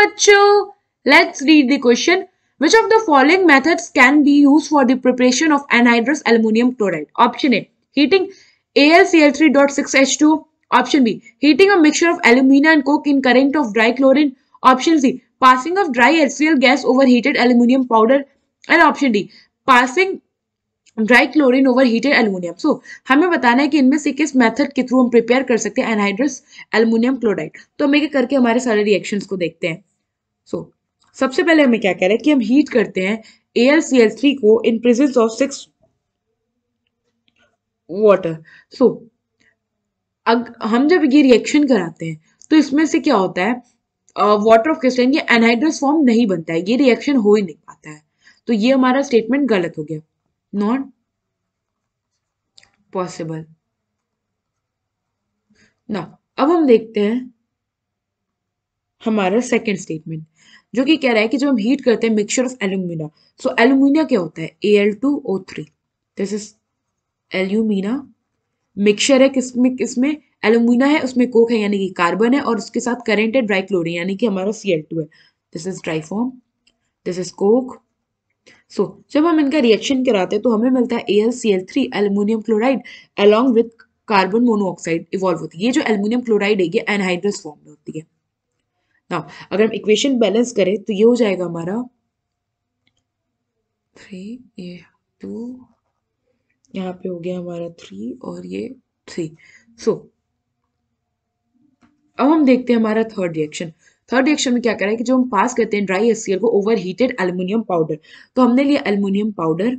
बच्चों, let's read the question. Which of the following methods can be used for the preparation of anhydrous aluminum chloride? Option A, heating AlCl3.6H2. Option B, heating a mixture of alumina and coke in current of dry chlorine. Option C, passing of dry HCl gas over heated aluminium powder. And option D, passing dry chlorine over heated aluminium. So हमें बताना है कि इनमें से किस method के through हम prepare कर सकते हैं एनहाइड्रस एल्यूमिनियम क्लोराइड. तो हम एक करके हमारे सारे रिएक्शंस को देखते हैं. सो सबसे पहले हमें क्या कह रहा है कि हम हीट करते हैं AlCl3 को इन प्रेजेंस ऑफ 6 वाटर. सो हम जब ये रिएक्शन कराते हैं तो इसमें से क्या होता है, वाटर ऑफ क्रिस्टलाइन ये एनहाइड्रस फॉर्म नहीं बनता है, ये रिएक्शन हो ही नहीं पाता है. तो ये हमारा स्टेटमेंट गलत हो गया, नॉट पॉसिबल. ना अब हम देखते हैं हमारा सेकेंड स्टेटमेंट जो कि कह रहा है कि जब हम हीट करते हैं mixture of alumina. So alumina क्या होता है, Al2O3. This is alumina. Mixture है किसमें एल्यूमिना है, उसमें कोक है यानी कि कार्बन है, और उसके साथ करंट है ड्राई क्लोरीन यानी कि हमारा Cl2 है. This is dry form, this is coke. So जब हम इनका रिएक्शन कराते हैं तो हमें मिलता है AlCl3 aluminium chloride along with carbon monoxide evolve होती है. ये जो एल्यूमिनियम क्लोराइड है ये एनहाइड्रस फॉर्म में होती है. नाउ अगर हम इक्वेशन बैलेंस करें तो ये हो जाएगा हमारा 3, ये 2, यहाँ पे हो गया हमारा 3 और ये 3. सो अब हम देखते हैं हमारा थर्ड रिएक्शन. थर्ड रिएक्शन में क्या कर रहा है कि जो हम पास करते हैं ड्राई HCl को ओवर हीटेड एल्यूमिनियम पाउडर. तो हमने लिया एल्यूमिनियम पाउडर,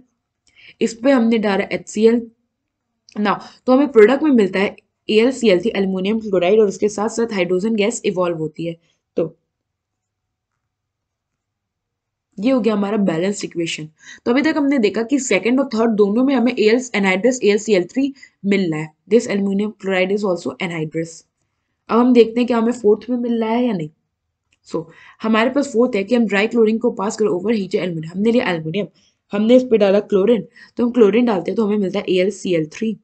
इस पे हमने डाला HCl. ना तो हमें प्रोडक्ट में मिलता है AlCl3 एल्यूमिनियम क्लोराइड और उसके साथ साथ हाइड्रोजन गैस इवॉल्व होती है. तो ये हो गया हमारा बैलेंस्ड इक्वेशन. तो अभी तक हमने देखा कि सेकंड और थर्ड दोनों में हमें एनहाइड्रस AlCl3 मिल रहा है. This aluminium chloride is also anhydrous. अब हम देखते हैं कि हमें फोर्थ में मिल रहा है या नहीं. सो हमारे पास फोर्थ है कि हम ड्राई क्लोरीन को पास करें ओवर हीटेड एल्यूमिनियम. हमने लिया एल्यूमिनियम, हमने इस पे डाला क्लोरीन, तो हम क्लोरीन डालते हैं तो हमें मिलता है AlCl3.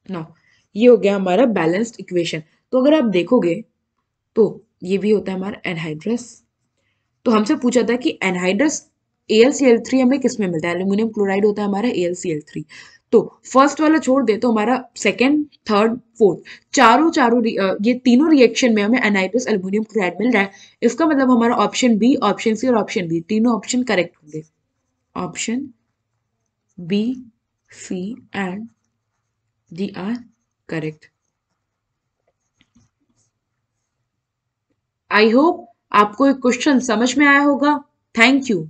ना ये हो गया हमारा बैलेंस्ड इक्वेशन. तो अगर आप देखोगे तो ये भी होता है हमारा एनहाइड्रस. तो हमसे पूछा था कि एनहाइड्रस AlCl3 हमें किस में मिलता है, एल्यूमिनियम क्लोराइड होता है हमारा AlCl3. तो फर्स्ट वाला छोड़ दे तो हमारा सेकंड, थर्ड, फोर्थ चारों ये तीनों रिएक्शन में हमें एनहाइड्रस एल्यूमिनियम क्लोराइड मिल रहा है. इसका मतलब हमारा ऑप्शन बी, ऑप्शन सी और ऑप्शन बी तीनों ऑप्शन करेक्ट होंगे. Option B, C and D are correct. I hope आपको एक क्वेश्चन समझ में आया होगा. Thank you.